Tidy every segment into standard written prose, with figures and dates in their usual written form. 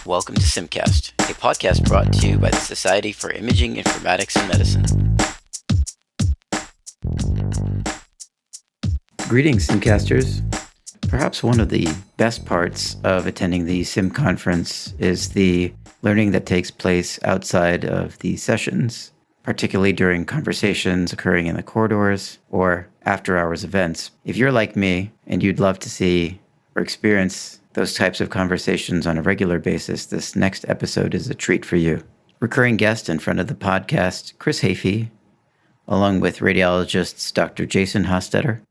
welcome to Simcast, a podcast brought to you by the Society for Imaging, Informatics, and Medicine. Greetings, Simcasters. Perhaps one of the best parts of attending the Sim conference is the learning that takes place outside of the sessions, particularly during conversations occurring in the corridors or after-hours events. If you're like me and you'd love to see or experience those types of conversations on a regular basis, this next episode is a treat for you. Recurring guest in front of the podcast, Chris Hafey, along with radiologists Dr. Jason Hostetter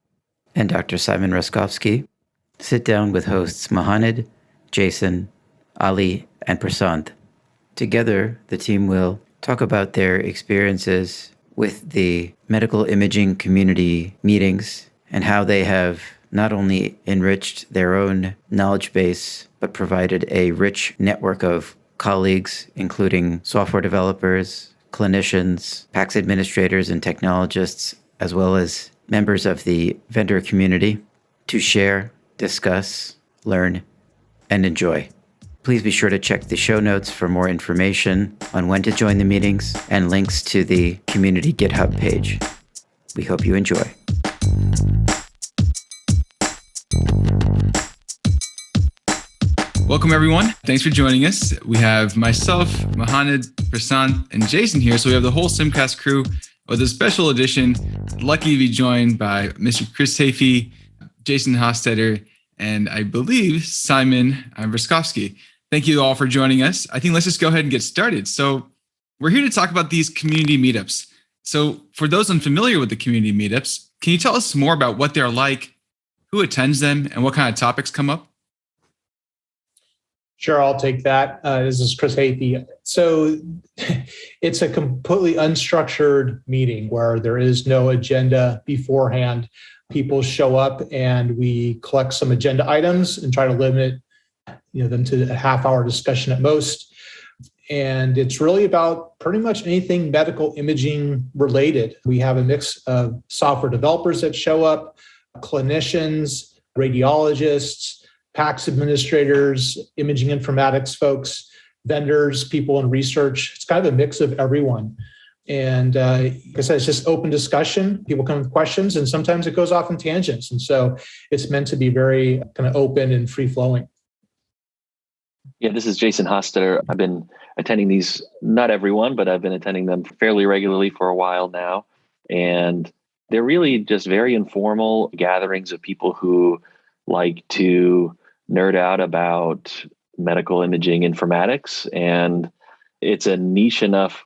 and Dr. Simon Rascovsky, sit down with hosts Mohannad, Jason, Ali, and Prasanth. Together, the team will talk about their experiences with the medical imaging community meetings and how they have not only enriched their own knowledge base, but provided a rich network of colleagues, including software developers, clinicians, PACS administrators, and technologists, as well as members of the vendor community, to share, discuss, learn, and enjoy. Please be sure to check the show notes for more information on when to join the meetings and links to the community GitHub page. We hope you enjoy. Welcome, everyone. Thanks for joining us. We have myself, Mohannad, Prasanth, and Jason here. So we have the whole Simcast crew with a special edition. Lucky to be joined by Mr. Chris Hafey, Jason Hostetter, and I believe Simon Rascovsky. Thank you all for joining us. I think let's just go ahead and get started. So we're here to talk about these community meetups. So for those unfamiliar with the community meetups, can you tell us more about what they're like, who attends them, and what kind of topics come up? Sure, I'll take that. This is Chris Hafey. So it's a completely unstructured meeting where there is no agenda beforehand. People show up and we collect some agenda items and try to limit them to a half-hour discussion at most. And it's really about pretty much anything medical imaging related. We have a mix of software developers that show up, clinicians, radiologists, PACS administrators, imaging informatics folks, vendors, people in research. It's kind of a mix of everyone. And like I said, it's just open discussion. People come with questions, and sometimes it goes off in tangents. And so it's meant to be very kind of open and free-flowing. Yeah, this is Jason Hostetter. I've been attending these, not everyone, but I've been attending them fairly regularly for a while now. And they're really just very informal gatherings of people who like to nerd out about medical imaging informatics. And it's a niche enough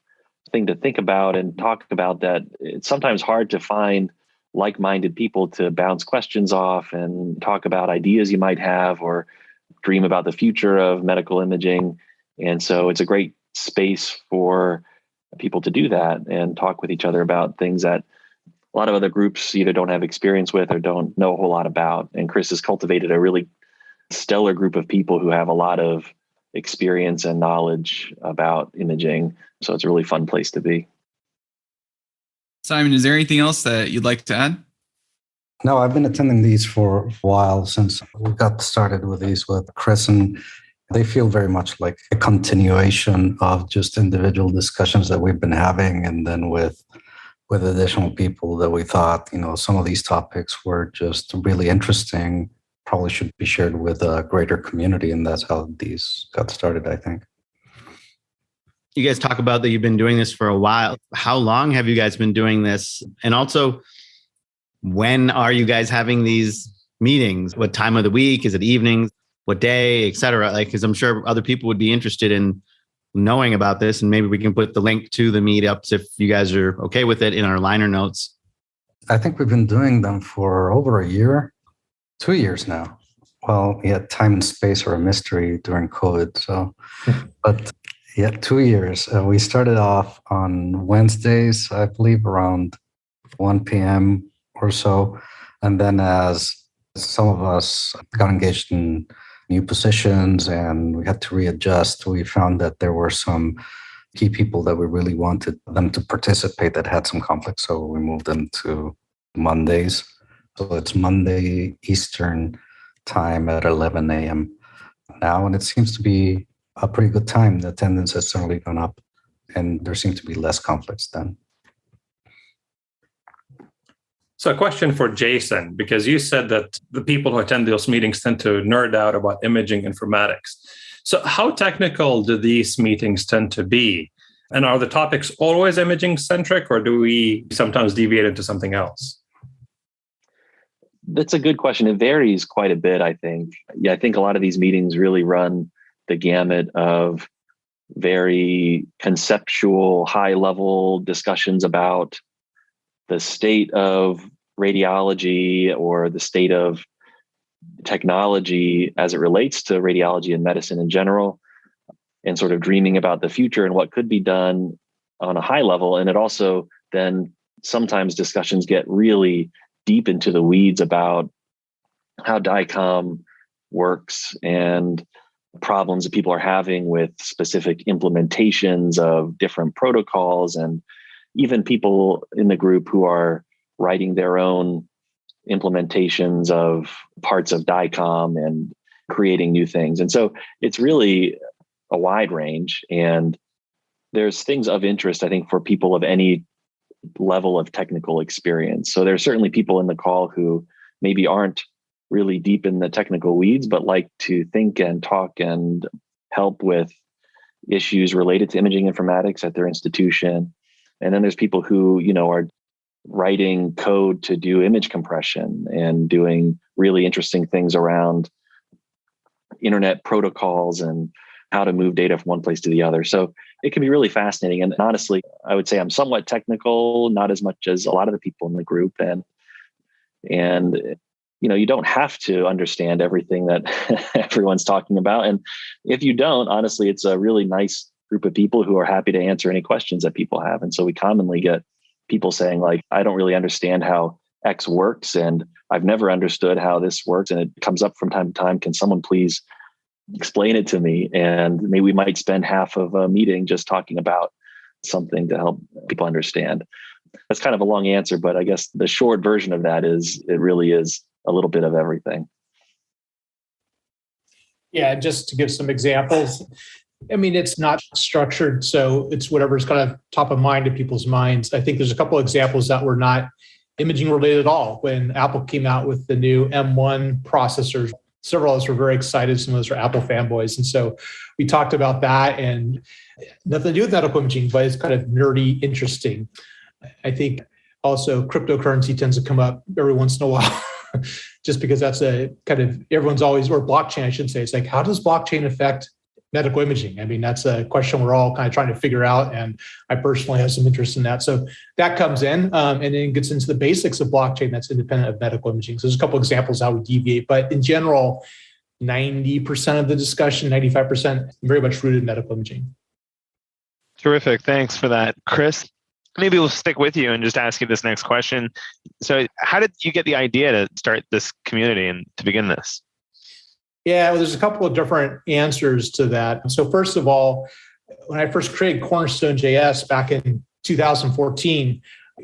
thing to think about and talk about that it's sometimes hard to find like-minded people to bounce questions off and talk about ideas you might have or dream about the future of medical imaging. And so it's a great space for people to do that and talk with each other about things that a lot of other groups either don't have experience with or don't know a whole lot about. And Chris has cultivated a really stellar group of people who have a lot of experience and knowledge about imaging. So it's a really fun place to be. Simon, is there anything else that you'd like to add? No, I've been attending these for a while since we got started with these with Chris, and they feel very much like a continuation of just individual discussions that we've been having, and then with additional people that we thought, some of these topics were just really interesting, probably should be shared with a greater community. And that's how these got started, I think. You guys talk about that you've been doing this for a while. How long have you guys been doing this? And also, when are you guys having these meetings? What time of the week? Is it evenings? What day, et cetera? Because I'm sure other people would be interested in knowing about this, and maybe we can put the link to the meetups if you guys are okay with it in our liner notes. I think we've been doing them for over a year, 2 years now. Well, yeah, time and space are a mystery during COVID. So, but yeah, 2 years. We started off on Wednesdays, I believe, around 1 p.m. or so. And then as some of us got engaged in new positions and we had to readjust, we found that there were some key people that we really wanted them to participate that had some conflicts. So we moved them to Mondays. So it's Monday Eastern time at 11 a.m. now, and it seems to be a pretty good time. The attendance has certainly gone up, and there seem to be less conflicts then. So a question for Jason, because you said that the people who attend those meetings tend to nerd out about imaging informatics. So how technical do these meetings tend to be? And are the topics always imaging centric, or do we sometimes deviate into something else? That's a good question. It varies quite a bit, I think. Yeah, I think a lot of these meetings really run the gamut of very conceptual, high-level discussions about the state of radiology or the state of technology as it relates to radiology and medicine in general, and sort of dreaming about the future and what could be done on a high level. And it also then sometimes discussions get really deep into the weeds about how Dycom works and problems that people are having with specific implementations of different protocols, and even people in the group who are writing their own implementations of parts of Dycom and creating new things. And so it's really a wide range, and there's things of interest, I think, for people of any level of technical experience. So there's certainly people in the call who maybe aren't really deep in the technical weeds, but like to think and talk and help with issues related to imaging informatics at their institution. And then there's people who, are writing code to do image compression and doing really interesting things around internet protocols and how to move data from one place to the other. So it can be really fascinating. And honestly, I would say I'm somewhat technical, not as much as a lot of the people in the group. And you don't have to understand everything that everyone's talking about. And if you don't, honestly, it's a really nice group of people who are happy to answer any questions that people have. And so we commonly get people saying, like, I don't really understand how X works, and I've never understood how this works. And it comes up from time to time. Can someone please explain it to me? And maybe we might spend half of a meeting just talking about something to help people understand. That's kind of a long answer, but I guess the short version of that is it really is a little bit of everything. Yeah, just to give some examples. I mean, it's not structured, so it's whatever's kind of top of mind in people's minds. I think there's a couple of examples that were not imaging related at all. When Apple came out with the new M1 processors, several of us were very excited. Some of us are Apple fanboys. And so we talked about that, and nothing to do with medical imaging, but it's kind of nerdy, interesting. I think also cryptocurrency tends to come up every once in a while, just because that's a kind of everyone's always, or blockchain, I should say. It's like, how does blockchain affect medical imaging? I mean, that's a question we're all kind of trying to figure out. And I personally have some interest in that. So that comes in and then gets into the basics of blockchain that's independent of medical imaging. So there's a couple of examples how we deviate. But in general, 90% of the discussion, 95%, very much rooted in medical imaging. Terrific. Thanks for that, Chris. Maybe we'll stick with you and just ask you this next question. So how did you get the idea to start this community and to begin this? Yeah, well, there's a couple of different answers to that. So first of all, when I first created Cornerstone.js back in 2014,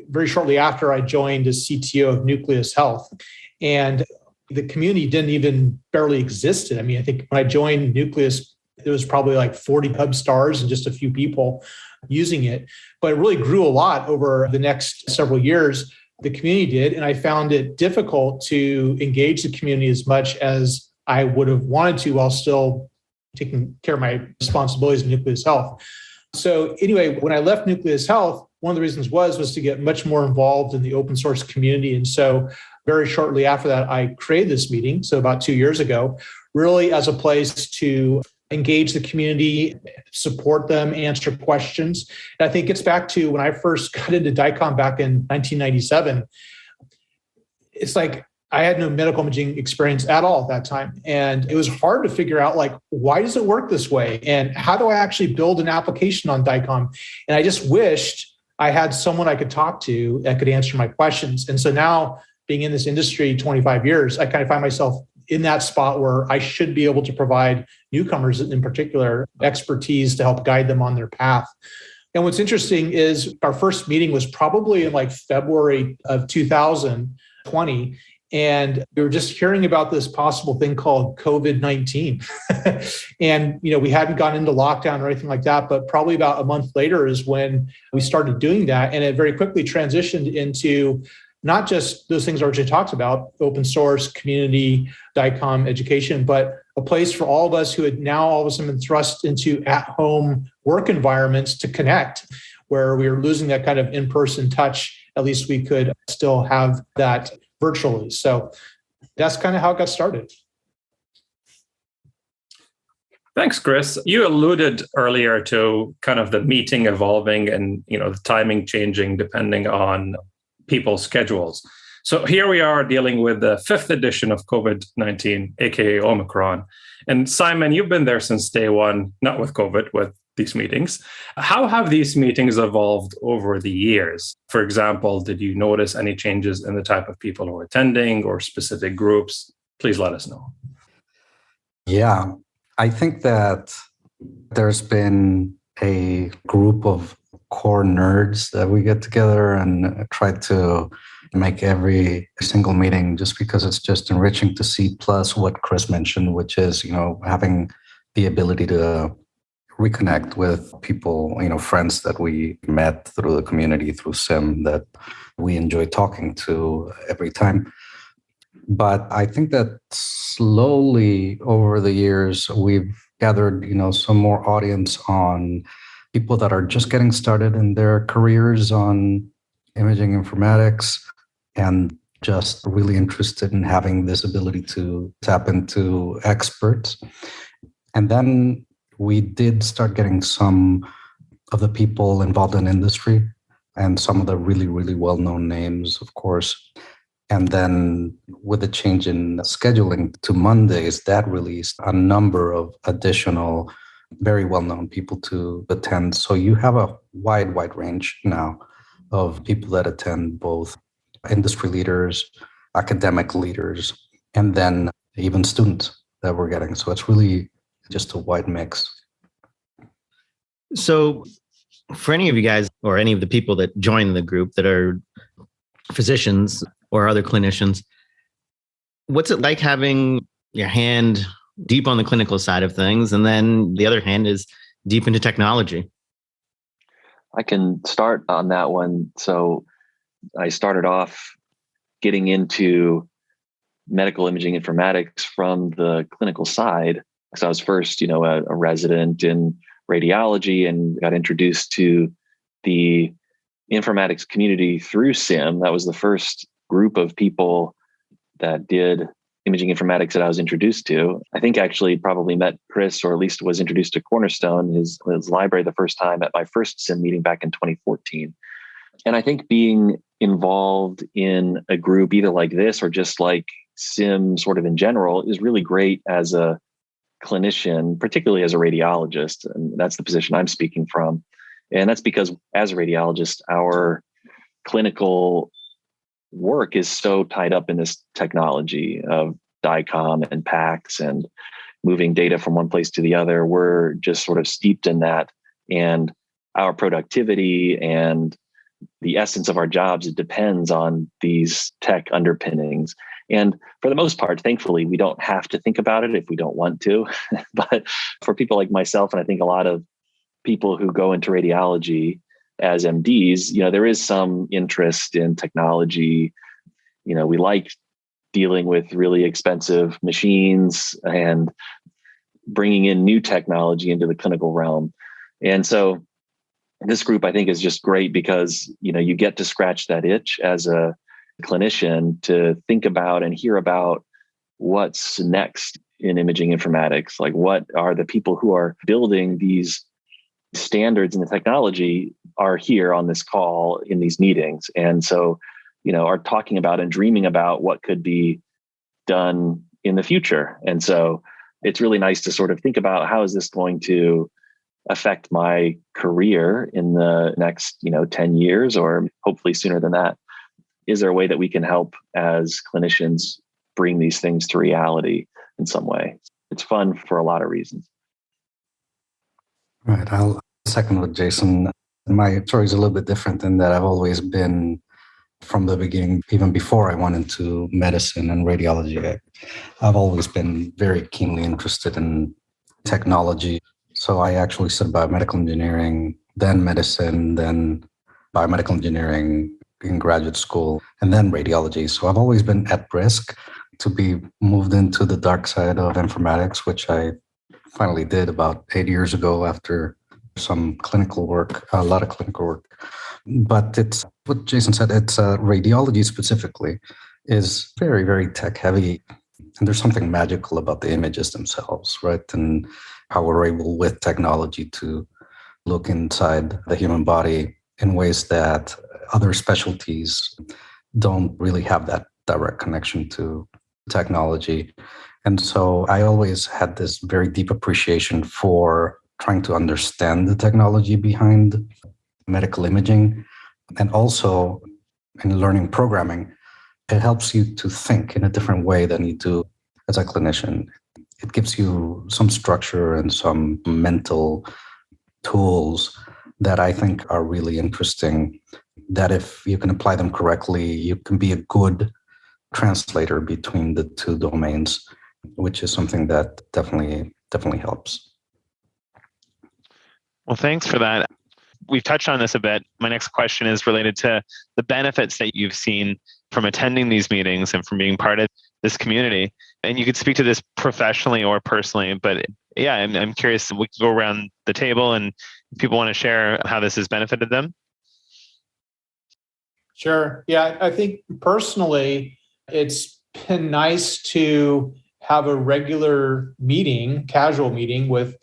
very shortly after I joined as CTO of NucleusHealth, and the community didn't even barely exist. I mean, I think when I joined Nucleus, there was probably like 40 pub stars and just a few people using it. But it really grew a lot over the next several years. The community did, and I found it difficult to engage the community as much as I would have wanted to while still taking care of my responsibilities in NucleusHealth. So anyway, when I left NucleusHealth, one of the reasons was to get much more involved in the open source community. And so very shortly after that, I created this meeting, so about 2 years ago, really as a place to engage the community, support them, answer questions. And I think it gets back to when I first got into Dycom back in 1997. It's like, I had no medical imaging experience at all at that time. And it was hard to figure out, like, why does it work this way? And how do I actually build an application on Dycom? And I just wished I had someone I could talk to that could answer my questions. And so now, being in this industry 25 years, I kind of find myself in that spot where I should be able to provide newcomers in particular expertise to help guide them on their path. And what's interesting is our first meeting was probably in like February of 2020. And we were just hearing about this possible thing called COVID-19. And, we hadn't gone into lockdown or anything like that, but probably about a month later is when we started doing that. And it very quickly transitioned into not just those things RJ talked about, open source, community, Dycom, education, but a place for all of us who had now all of a sudden been thrust into at-home work environments to connect, where we were losing that kind of in-person touch. At least we could still have that virtually. So that's kind of how it got started. Thanks, Chris. You alluded earlier to kind of the meeting evolving and, the timing changing depending on people's schedules. So here we are dealing with the 5th edition of COVID-19, aka Omicron. And Simon, you've been there since day one, not with COVID, with these meetings. How have these meetings evolved over the years? For example, did you notice any changes in the type of people who are attending or specific groups? Please let us know. Yeah, I think that there's been a group of core nerds that we get together and try to make every single meeting, just because it's just enriching to see, plus what Chris mentioned, which is, having the ability to reconnect with people, friends that we met through the community, through SIM, that we enjoy talking to every time. But I think that slowly over the years, we've gathered, some more audience on people that are just getting started in their careers on imaging informatics and just really interested in having this ability to tap into experts. And then we did start getting some of the people involved in industry and some of the really, really well-known names, of course. And then with the change in scheduling to Mondays, that released a number of additional very well-known people to attend. So you have a wide range now of people that attend, both industry leaders, academic leaders, and then even students that we're getting. So it's really just a wide mix. So for any of you guys or any of the people that join the group that are physicians or other clinicians, what's it like having your hand deep on the clinical side of things, and then the other hand is deep into technology? I can start on that one. So I started off getting into medical imaging informatics from the clinical side. So I was first, a resident in radiology and got introduced to the informatics community through SIM. That was the first group of people that did imaging informatics that I was introduced to. I think actually probably met Chris, or at least was introduced to Cornerstone, his library, the first time at my first SIM meeting back in 2014. And I think being involved in a group either like this or just like SIM sort of in general is really great as a clinician, particularly as a radiologist. And that's the position I'm speaking from. And that's because as a radiologist, our clinical work is so tied up in this technology of Dycom and PACS and moving data from one place to the other. We're just sort of steeped in that. And our productivity and the essence of our jobs, it depends on these tech underpinnings. And for the most part, thankfully, we don't have to think about it if we don't want to. But for people like myself, and I think a lot of people who go into radiology as MDs, there is some interest in technology. We like dealing with really expensive machines and bringing in new technology into the clinical realm. And so this group, I think, is just great because, you get to scratch that itch as a clinician to think about and hear about what's next in imaging informatics. Like, what are the people who are building these standards in the technology are here on this call in these meetings. And so, are talking about and dreaming about what could be done in the future. And so it's really nice to sort of think about, how is this going to affect my career in the next, 10 years, or hopefully sooner than that? Is there a way that we can help as clinicians bring these things to reality in some way? It's fun for a lot of reasons. Right. I'll second with Jason. My story is a little bit different in that I've always been from the beginning, even before I went into medicine and radiology. I've always been very keenly interested in technology. So I actually studied biomedical engineering, then medicine, then biomedical engineering in graduate school, and then radiology. So I've always been at risk to be moved into the dark side of informatics, which I finally did about 8 years ago after some clinical work, a lot of clinical work. But it's what Jason said, it's radiology specifically is very, very tech heavy. And there's something magical about the images themselves, right? And how we're able with technology to look inside the human body in ways that other specialties don't really have that direct connection to technology. And so I always had this very deep appreciation for trying to understand the technology behind medical imaging. And also in learning programming, it helps you to think in a different way than you do as a clinician. It gives you some structure and some mental tools that I think are really interesting, that if you can apply them correctly, you can be a good translator between the two domains, which is something that definitely helps. Well, thanks for that. We've touched on this a bit. My next question is related to the benefits that you've seen from attending these meetings and from being part of this community. And you could speak to this professionally or personally, but yeah, I'm curious. We could go around the table and if people want to share how this has benefited them. Sure. Yeah, I think personally, it's been nice to have a regular meeting, casual meeting with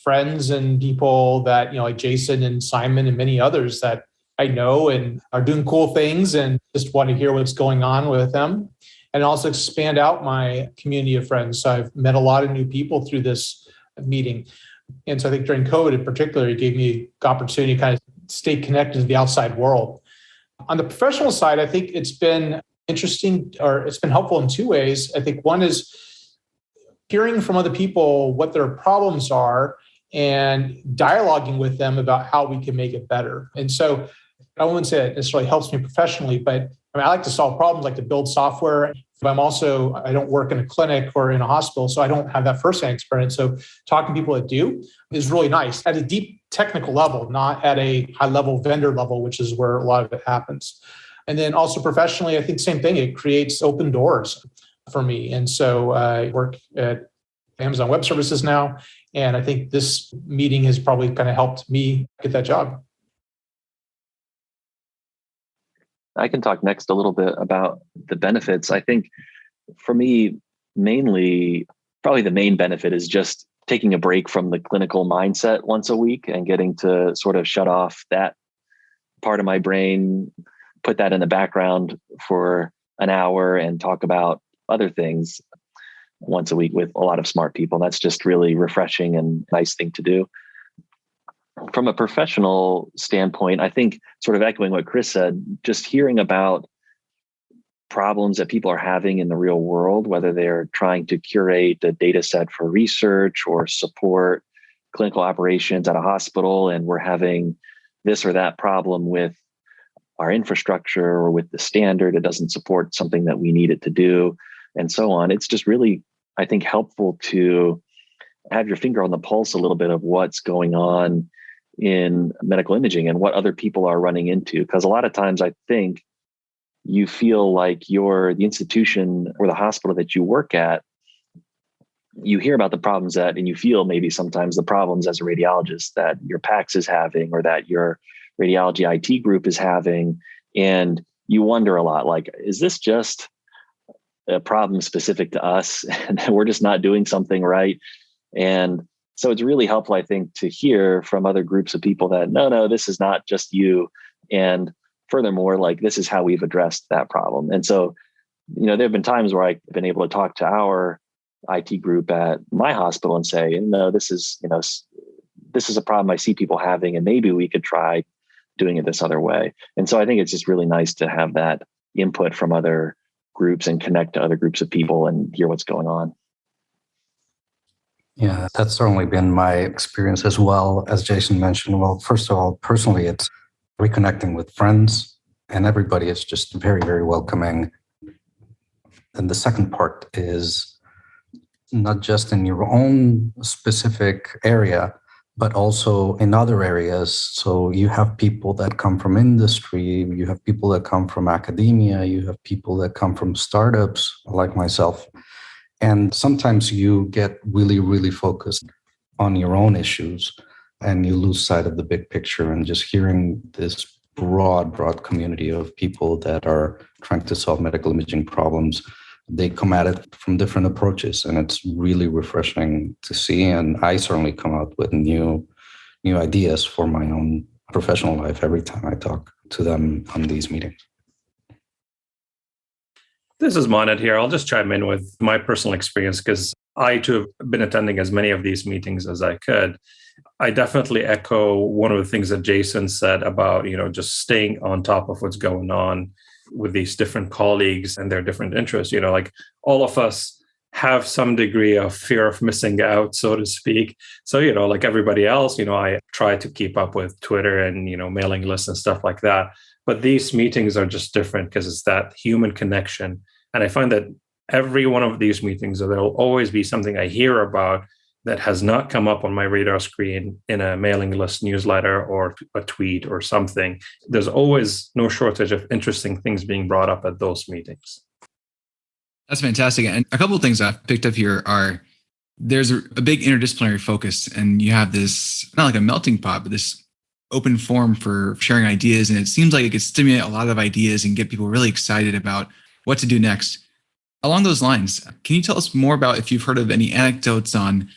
friends and people that, like Jason and Simon and many others that I know and are doing cool things and just want to hear what's going on with them. And also expand out my community of friends. So I've met a lot of new people through this meeting. And so I think during COVID in particular, it gave me the opportunity to kind of stay connected to the outside world. On the professional side, I think it's been interesting, or it's been helpful in two ways. I think one is hearing from other people what their problems are and dialoguing with them about how we can make it better. And so I wouldn't say it necessarily helps me professionally, but I like to solve problems, like to build software. But I don't work in a clinic or in a hospital, so I don't have that firsthand experience. So talking to people that do is really nice at a deep technical level, not at a high level vendor level, which is where a lot of it happens. And then also professionally, I think same thing. It creates open doors for me. And so I work at Amazon Web Services now. And I think this meeting has probably kind of helped me get that job. I can talk next a little bit about the benefits. I think for me, probably the main benefit is just taking a break from the clinical mindset once a week and getting to sort of shut off that part of my brain, put that in the background for an hour and talk about other things once a week with a lot of smart people. That's just really refreshing and nice thing to do. From a professional standpoint, I think sort of echoing what Chris said, just hearing about problems that people are having in the real world, whether they're trying to curate a data set for research or support clinical operations at a hospital, and we're having this or that problem with our infrastructure or with the standard, it doesn't support something that we need it to do, and so on. It's just really, I think, helpful to have your finger on the pulse a little bit of what's going on in medical imaging and what other people are running into. Because a lot of times I think you feel like the institution or the hospital that you work at, you hear about the problems and you feel maybe sometimes the problems as a radiologist that your PACS is having or that your radiology IT group is having. And you wonder a lot, like, is this just a problem specific to us and we're just not doing something right? And so it's really helpful, I think, to hear from other groups of people that, no, this is not just you. And furthermore, like, this is how we've addressed that problem. And so, there have been times where I've been able to talk to our IT group at my hospital and say, no, this is a problem I see people having, and maybe we could try doing it this other way. And so I think it's just really nice to have that input from other groups and connect to other groups of people and hear what's going on. Yeah, that's certainly been my experience as well. As Jason mentioned, well, first of all, personally, it's reconnecting with friends and everybody is just very, very welcoming. And the second part is not just in your own specific area, but also in other areas. So you have people that come from industry, you have people that come from academia, you have people that come from startups like myself. And sometimes you get really, really focused on your own issues and you lose sight of the big picture. And just hearing this broad community of people that are trying to solve medical imaging problems, they come at it from different approaches, and it's really refreshing to see. And I certainly come out with new ideas for my own professional life every time I talk to them on these meetings. This is Mohannad here. I'll just chime in with my personal experience because I too have been attending as many of these meetings as I could. I definitely echo one of the things that Jason said about, just staying on top of what's going on with these different colleagues and their different interests. Like all of us have some degree of fear of missing out, so to speak. So, like everybody else, I try to keep up with Twitter and, mailing lists and stuff like that. But these meetings are just different because it's that human connection. And I find that every one of these meetings, there will always be something I hear about that has not come up on my radar screen in a mailing list newsletter or a tweet or something. There's always no shortage of interesting things being brought up at those meetings. That's fantastic. And a couple of things I've picked up here are there's a big interdisciplinary focus, and you have this, not like a melting pot, but this open forum for sharing ideas. And it seems like it could stimulate a lot of ideas and get people really excited about what to do next. Along those lines, can you tell us more about if you've heard of any anecdotes on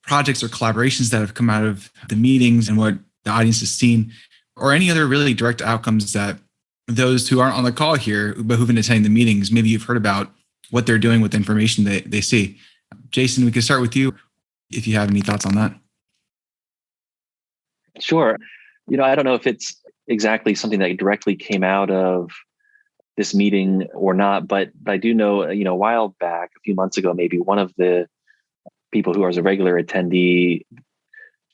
projects or collaborations that have come out of the meetings and what the audience has seen, or any other really direct outcomes that those who aren't on the call here, but who've been attending the meetings, maybe you've heard about what they're doing with the information they see. Jason, we can start with you if you have any thoughts on that. Sure. I don't know if it's exactly something that directly came out of this meeting or not, but I do know, a while back, a few months ago, maybe one of the people who was a regular attendee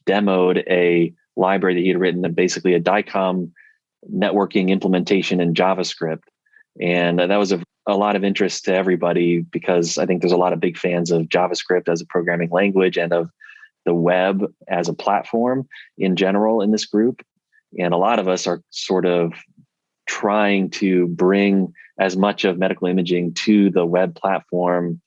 demoed a library that he had written, basically a Dycom networking implementation in JavaScript. And that was a lot of interest to everybody because I think there's a lot of big fans of JavaScript as a programming language and of the web as a platform in general in this group. And a lot of us are sort of trying to bring as much of medical imaging to the web platform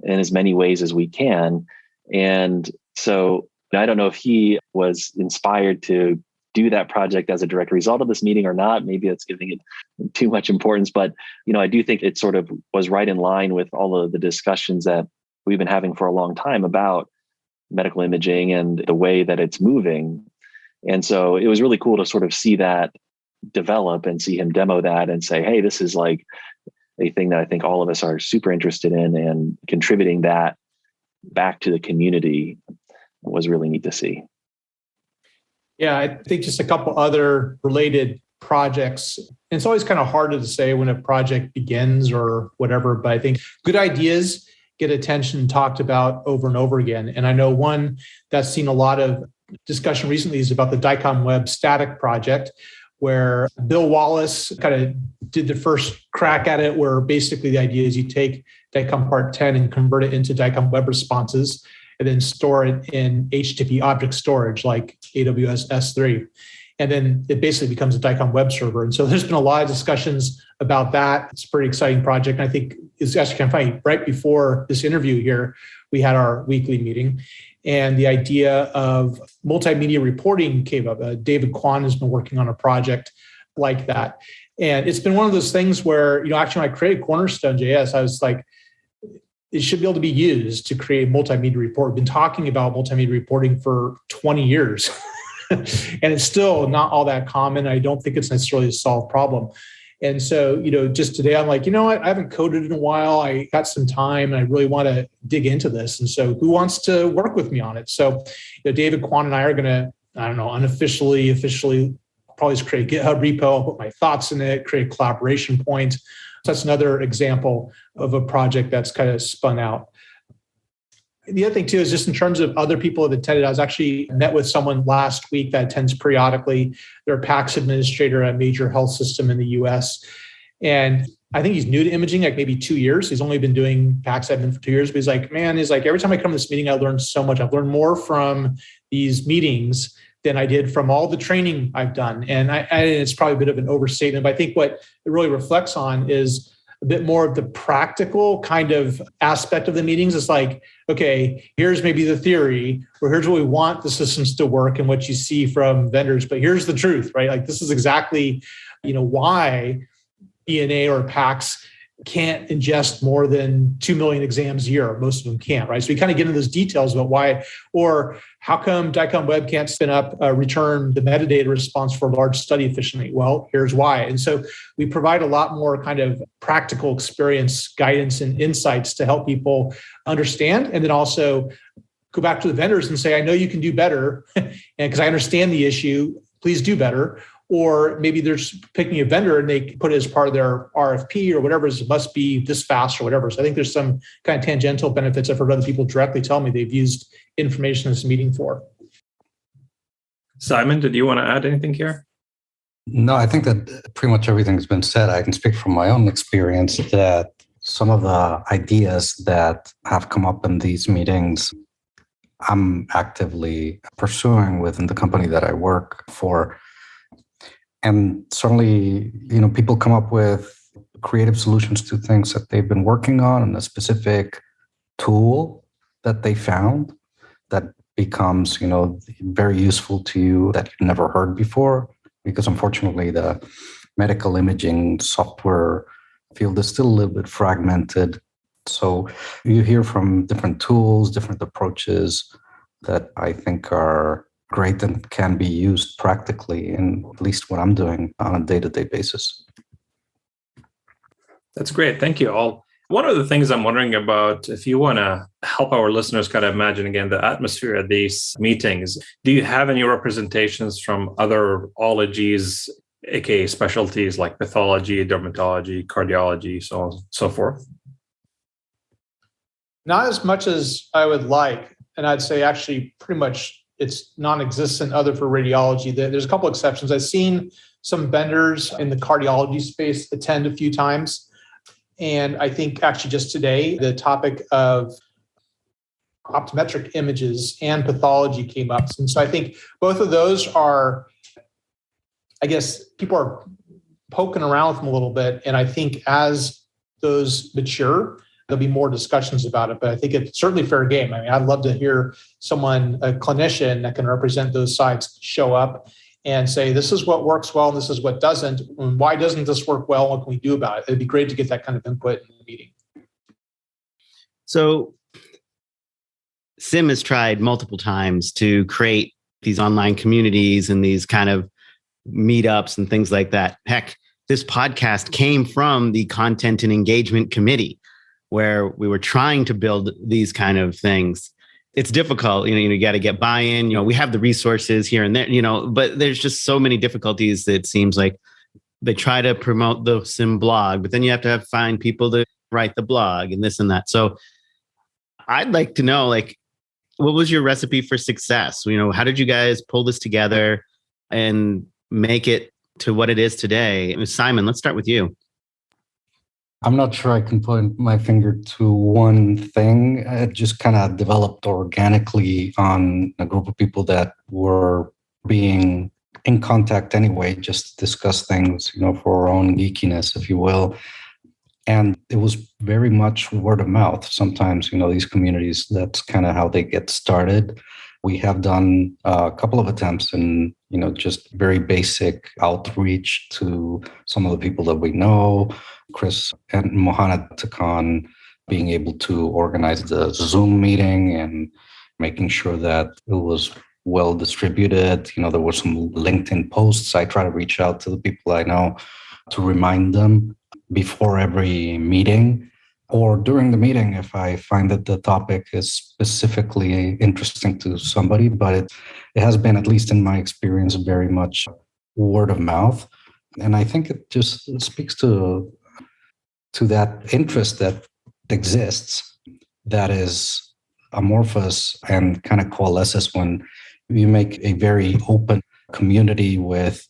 in as many ways as we can. And so I don't know if he was inspired to do that project as a direct result of this meeting or not. Maybe it's giving it too much importance, but I do think it sort of was right in line with all of the discussions that we've been having for a long time about medical imaging and the way that it's moving. And so it was really cool to sort of see that develop and see him demo that and say, hey, this is like a thing that I think all of us are super interested in, and contributing that back to the community was really neat to see. Yeah, I think just a couple other related projects. And it's always kind of hard to say when a project begins or whatever, but I think good ideas get attention talked about over and over again. And I know one that's seen a lot of discussion recently is about the Dycom Web Static project, where Bill Wallace kind of did the first crack at it, where basically the idea is you take Dycom Part 10 and convert it into Dycom Web Responses and then store it in HTTP object storage like AWS S3. And then it basically becomes a Dycom web server. And so there's been a lot of discussions about that. It's a pretty exciting project. And I think it's actually kind of funny. Right before this interview here, we had our weekly meeting. And the idea of multimedia reporting came up. David Kwan has been working on a project like that. And it's been one of those things where, actually when I created Cornerstone.js, I was like, it should be able to be used to create multimedia report. We've been talking about multimedia reporting for 20 years. And it's still not all that common. I don't think it's necessarily a solved problem. And so, just today I'm like, what? I haven't coded in a while. I got some time and I really want to dig into this. And so who wants to work with me on it? So, David Kwan and I are going to, unofficially, officially probably just create a GitHub repo. I'll put my thoughts in it, create a collaboration point. So that's another example of a project that's kind of spun out. The other thing too is just in terms of other people who have attended, I was actually met with someone last week that attends periodically. They're a PACS administrator at a major health system in the US. And I think he's new to imaging, like maybe 2 years. He's only been doing PACS admin for 2 years, but he's like, man, every time I come to this meeting, I learn so much. I've learned more from these meetings than I did from all the training I've done. And it's probably a bit of an overstatement, but I think what it really reflects on is a bit more of the practical kind of aspect of the meetings. It's like, okay, here's maybe the theory, or here's what we want the systems to work and what you see from vendors, but here's the truth, right? Like this is exactly, why DNA or PACS can't ingest more than 2 million exams a year. Most of them can't, right? So we kind of get into those details about why, or how come Dycom Web can't spin up, return the metadata response for a large study efficiently? Well, here's why. And so we provide a lot more kind of practical experience, guidance, and insights to help people understand, and then also go back to the vendors and say, I know you can do better, and because I understand the issue, please do better. Or maybe they're picking a vendor and they put it as part of their RFP or whatever, it must be this fast or whatever. So I think there's some kind of tangential benefits I've heard other people directly tell me they've used information in this meeting for. Simon, did you want to add anything here? No, I think that pretty much everything has been said. I can speak from my own experience that some of the ideas that have come up in these meetings, I'm actively pursuing within the company that I work for. And certainly, people come up with creative solutions to things that they've been working on and a specific tool that they found that becomes, very useful to you that you've never heard before. Because unfortunately, the medical imaging software field is still a little bit fragmented. So you hear from different tools, different approaches that I think are great and can be used practically in at least what I'm doing on a day-to-day basis. That's great. Thank you all. One of the things I'm wondering about, if you want to help our listeners kind of imagine again the atmosphere at these meetings, do you have any representations from other ologies, aka specialties like pathology, dermatology, cardiology, so on and so forth? Not as much as I would like. And I'd say actually pretty much it's non-existent other for radiology. There's a couple exceptions. I've seen some vendors in the cardiology space attend a few times. And I think actually just today, the topic of optometric images and pathology came up. And so I think both of those are, I guess, people are poking around with them a little bit. And I think as those mature, there'll be more discussions about it, but I think it's certainly fair game. I mean, I'd love to hear someone, a clinician that can represent those sites, show up and say, this is what works well, and this is what doesn't. And why doesn't this work well? What can we do about it? It'd be great to get that kind of input in the meeting. So SIM has tried multiple times to create these online communities and these kind of meetups and things like that. Heck, this podcast came from the Content and Engagement Committee, where we were trying to build these kind of things. It's difficult, you got to get buy-in, we have the resources here and there, but there's just so many difficulties that it seems like they try to promote the SIM blog, but then you have to find people to write the blog and this and that. So I'd like to know, what was your recipe for success? How did you guys pull this together and make it to what it is today? Simon, let's start with you. I'm not sure I can put my finger to one thing. It just kind of developed organically on a group of people that were being in contact anyway, just to discuss things, for our own geekiness, if you will. And it was very much word of mouth. Sometimes, these communities, that's kind of how they get started. We have done a couple of attempts in, just very basic outreach to some of the people that we know. Chris and Mohannad took on being able to organize the Zoom meeting and making sure that it was well distributed. There were some LinkedIn posts. I try to reach out to the people I know to remind them before every meeting or during the meeting if I find that the topic is specifically interesting to somebody. But it has been, at least in my experience, very much word of mouth. And I think it just speaks to that interest that exists that is amorphous and kind of coalesces when you make a very open community with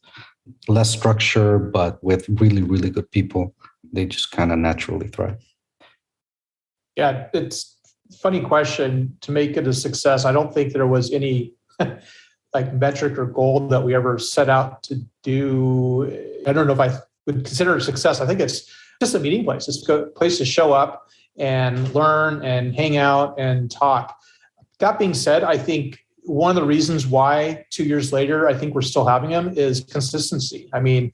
less structure, but with really, really good people. They just kind of naturally thrive. Yeah, it's a funny question. To make it a success, I don't think there was any like metric or goal that we ever set out to do. I don't know if I would consider it a success. I think it's just a meeting place. It's a place to show up and learn and hang out and talk. That being said, I think one of the reasons why 2 years later, I think we're still having them is consistency. I mean,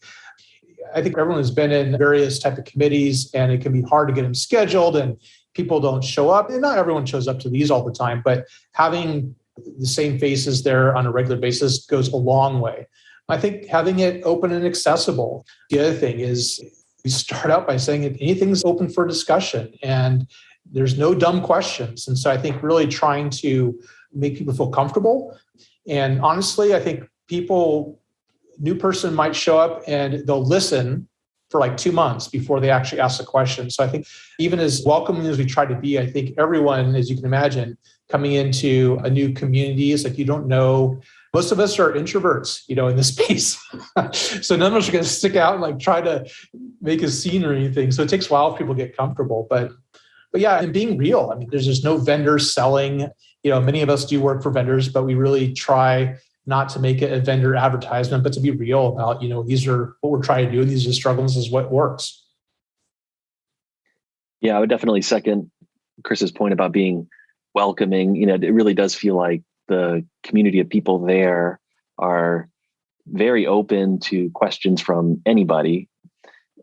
I think everyone has been in various type of committees and it can be hard to get them scheduled and people don't show up. And not everyone shows up to these all the time, but having the same faces there on a regular basis goes a long way. I think having it open and accessible. The other thing is we start out by saying anything's open for discussion and there's no dumb questions. And so I think really trying to make people feel comfortable. And honestly, I think new person might show up and they'll listen for like 2 months before they actually ask a question. So I think even as welcoming as we try to be, I think everyone, as you can imagine, coming into a new community is like you don't know. Most of us are introverts, in this space. So none of us are going to stick out and like try to make a scene or anything. So it takes a while for people to get comfortable. But yeah, and being real. I mean, there's just no vendors selling. Many of us do work for vendors, but we really try not to make it a vendor advertisement, but to be real about, these are what we're trying to do. And these are the struggles, is what works. Yeah, I would definitely second Chris's point about being welcoming. It really does feel like the community of people there are very open to questions from anybody.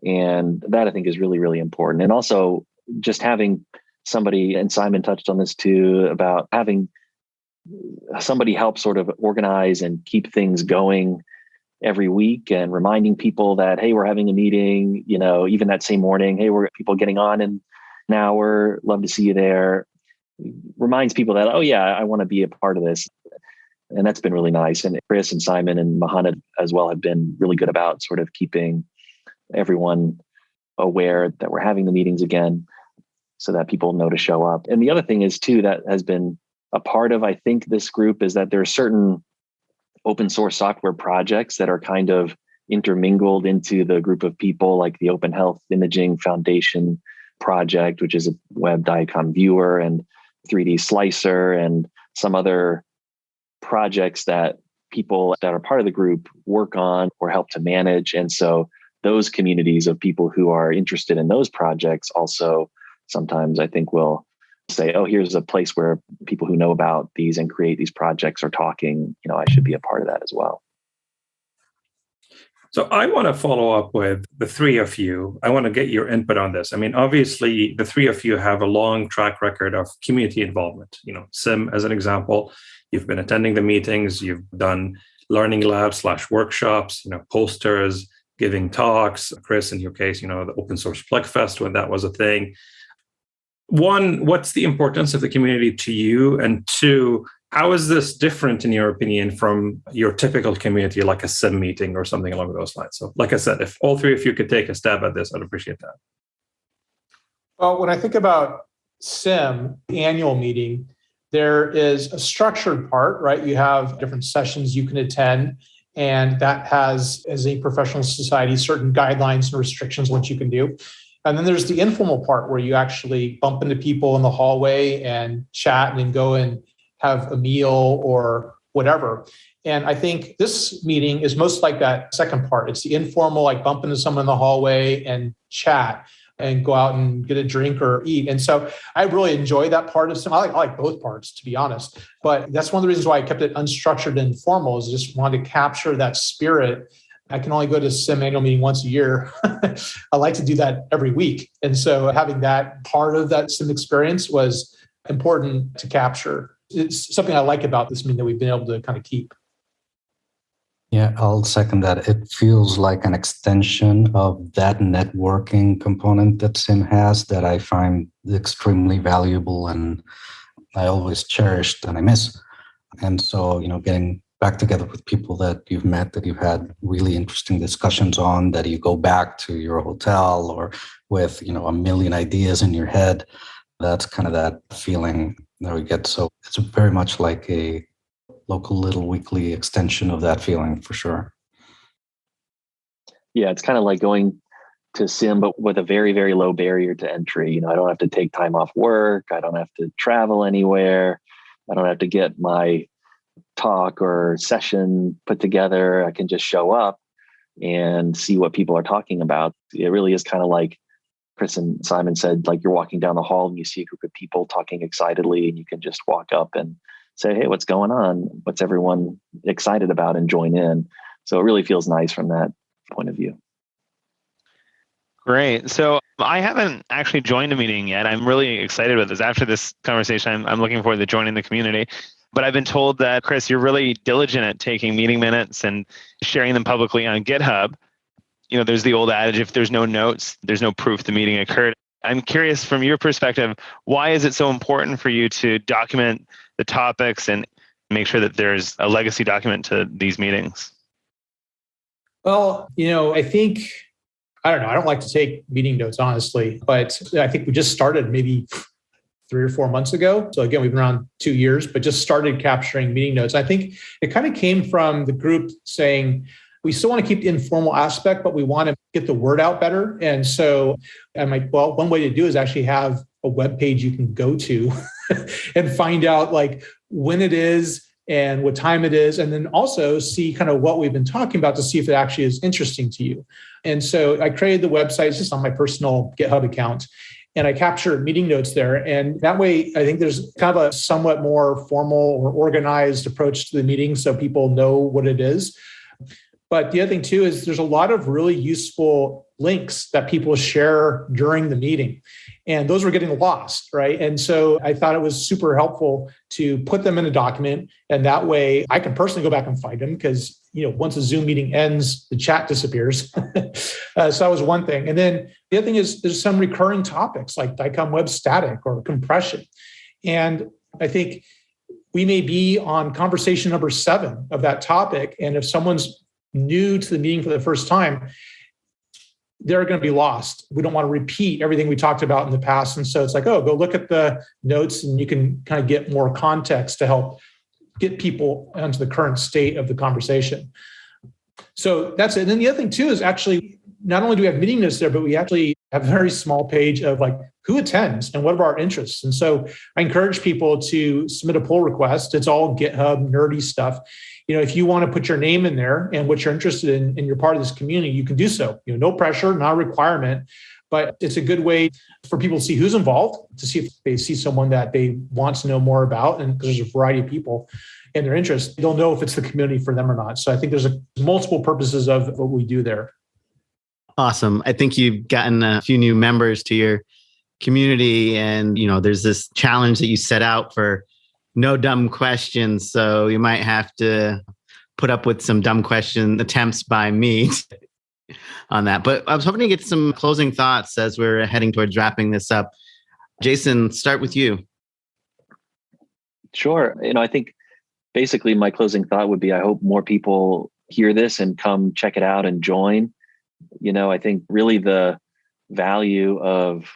And that I think is really, really important. And also just having somebody, and Simon touched on this too, about having somebody help sort of organize and keep things going every week and reminding people that, hey, we're having a meeting, even that same morning, hey, we're people getting on in an hour, love to see you there. Reminds people that, oh yeah, I want to be a part of this. And that's been really nice. And Chris and Simon and Mohannad as well have been really good about sort of keeping everyone aware that we're having the meetings again so that people know to show up. And the other thing is too, that has been a part of, I think, this group is that there are certain open source software projects that are kind of intermingled into the group of people, like the Open Health Imaging Foundation project, which is a web Dycom viewer, and 3D slicer, and some other projects that people that are part of the group work on or help to manage. And so those communities of people who are interested in those projects also sometimes I think will say, oh, here's a place where people who know about these and create these projects are talking, I should be a part of that as well. So I want to follow up with the three of you. I want to get your input on this. I mean, obviously, the three of you have a long track record of community involvement. SIM, as an example, you've been attending the meetings, you've done learning labs / workshops, posters, giving talks. Chris, in your case, the open source plug fest when that was a thing. One, what's the importance of the community to you? And two, how is this different, in your opinion, from your typical community, like a SIM meeting or something along those lines? So, like I said, if all three of you could take a stab at this, I'd appreciate that. Well, when I think about SIM, the annual meeting, there is a structured part, right? You have different sessions you can attend, and that has, as a professional society, certain guidelines and restrictions what you can do. And then there's the informal part where you actually bump into people in the hallway and chat and then go and have a meal or whatever. And I think this meeting is most like that second part. It's the informal, like bump into someone in the hallway and chat and go out and get a drink or eat. And so I really enjoy that part of SIM. I like both parts, to be honest. But that's one of the reasons why I kept it unstructured and informal, is just wanted to capture that spirit. I can only go to SIM annual meeting once a year. I like to do that every week. And so having that part of that SIM experience was important to capture. It's something I like about this meeting that we've been able to kind of keep. Yeah, I'll second that. It feels like an extension of that networking component that SIM has that I find extremely valuable and I always cherished and I miss. And so, getting back together with people that you've met, that you've had really interesting discussions on, that you go back to your hotel or with, a million ideas in your head, That's kind of that feeling that we get. So it's very much like a local little weekly extension of that feeling for sure. Yeah, it's kind of like going to sim, but with a very, very low barrier to entry. I don't have to take time off work. I don't have to travel anywhere. I don't have to get my talk or session put together. I can just show up and see what people are talking about. It really is kind of like Chris and Simon said, like you're walking down the hall and you see a group of people talking excitedly, and you can just walk up and say, hey, what's going on? What's everyone excited about, and join in. So it really feels nice from that point of view. Great. So I haven't actually joined a meeting yet. I'm really excited about this. After this conversation, I'm looking forward to joining the community. But I've been told that, Chris, you're really diligent at taking meeting minutes and sharing them publicly on GitHub. There's the old adage, if there's no notes, there's no proof the meeting occurred. I'm curious from your perspective, why is it so important for you to document the topics and make sure that there's a legacy document to these meetings? Well, I think, I don't know, I don't like to take meeting notes, honestly, but I think we just started maybe 3 or 4 months ago. So again, we've been around 2 years, but just started capturing meeting notes. I think it kind of came from the group saying, we still want to keep the informal aspect, but we want to get the word out better. And so I'm like, well, one way to do is actually have a web page you can go to and find out like when it is and what time it is, and then also see kind of what we've been talking about to see if it actually is interesting to you. And so I created the website just on my personal GitHub account, and I capture meeting notes there. And that way, I think there's kind of a somewhat more formal or organized approach to the meeting so people know what it is. But the other thing too is there's a lot of really useful links that people share during the meeting. And those were getting lost, right? And so I thought it was super helpful to put them in a document. And that way I can personally go back and find them because, once a Zoom meeting ends, the chat disappears. So that was one thing. And then the other thing is there's some recurring topics like Dycom web static or compression. And I think we may be on conversation number 7 of that topic. And if someone's new to the meeting for the first time, they're going to be lost. We don't want to repeat everything we talked about in the past. And so it's like, go look at the notes and you can kind of get more context to help get people onto the current state of the conversation. So that's it. And then the other thing too is actually, not only do we have meeting notes there, but we actually have a very small page of like who attends and what are our interests. And so I encourage people to submit a pull request. It's all GitHub nerdy stuff. If you want to put your name in there and what you're interested in and you're part of this community, you can do so. No pressure, not a requirement, but it's a good way for people to see who's involved, to see if they see someone that they want to know more about. And because there's a variety of people and their interests, they'll know if it's the community for them or not. So I think there's multiple purposes of what we do there. Awesome. I think you've gotten a few new members to your community, and there's this challenge that you set out for no dumb questions. So you might have to put up with some dumb question attempts by me on that. But I was hoping to get some closing thoughts as we're heading towards wrapping this up. Jason, start with you. Sure. I think basically my closing thought would be, I hope more people hear this and come check it out and join. I think really the value of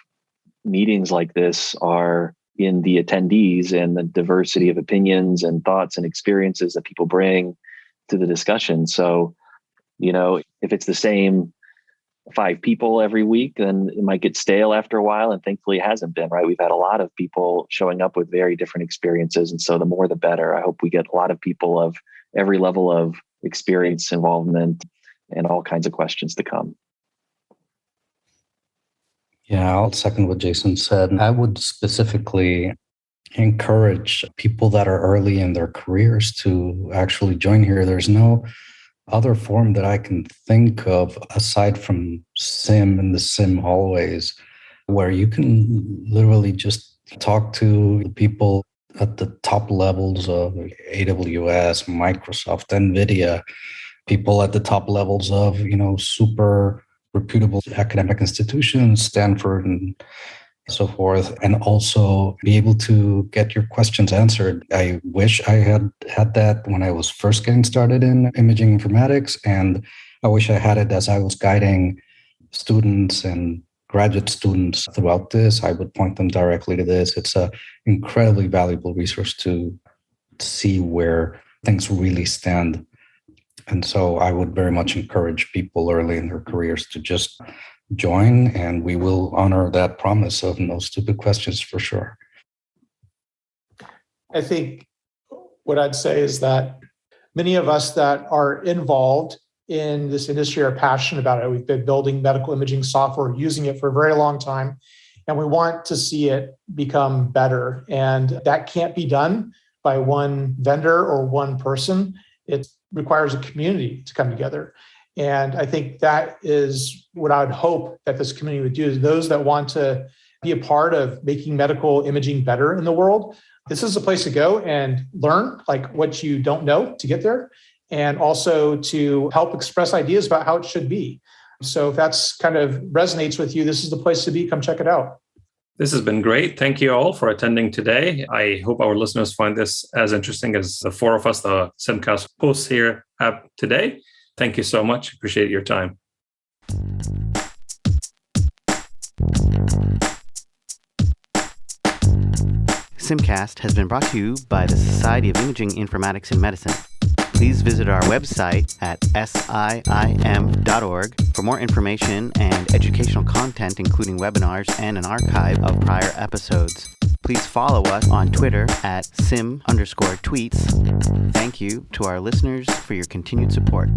meetings like this are in the attendees and the diversity of opinions and thoughts and experiences that people bring to the discussion. So, if it's the same 5 people every week, then it might get stale after a while. And thankfully it hasn't been, right? We've had a lot of people showing up with very different experiences. And so the more, the better. I hope we get a lot of people of every level of experience, involvement, and all kinds of questions to come. Yeah, I'll second what Jason said. I would specifically encourage people that are early in their careers to actually join here. There's no other form that I can think of aside from SIM and the SIM hallways, where you can literally just talk to the people at the top levels of AWS, Microsoft, NVIDIA, people at the top levels of, super reputable academic institutions, Stanford and so forth, and also be able to get your questions answered. I wish I had that when I was first getting started in imaging informatics, and I wish I had it as I was guiding students and graduate students throughout this, I would point them directly to this. It's an incredibly valuable resource to see where things really stand. And so I would very much encourage people early in their careers to just join, and we will honor that promise of no stupid questions for sure. I think what I'd say is that many of us that are involved in this industry are passionate about it. We've been building medical imaging software, using it for a very long time, and we want to see it become better. And that can't be done by one vendor or one person. It requires a community to come together. And I think that is what I would hope that this community would do, is those that want to be a part of making medical imaging better in the world. This is a place to go and learn like what you don't know to get there, and also to help express ideas about how it should be. So if that's kind of resonates with you, this is the place to be. Come check it out. This has been great. Thank you all for attending today. I hope our listeners find this as interesting as the four of us, the Simcast hosts here, have today. Thank you so much. Appreciate your time. Simcast has been brought to you by the Society of Imaging Informatics and Medicine. Please visit our website at siim.org for more information and educational content, including webinars and an archive of prior episodes. Please follow us on Twitter at sim_tweets. Thank you to our listeners for your continued support.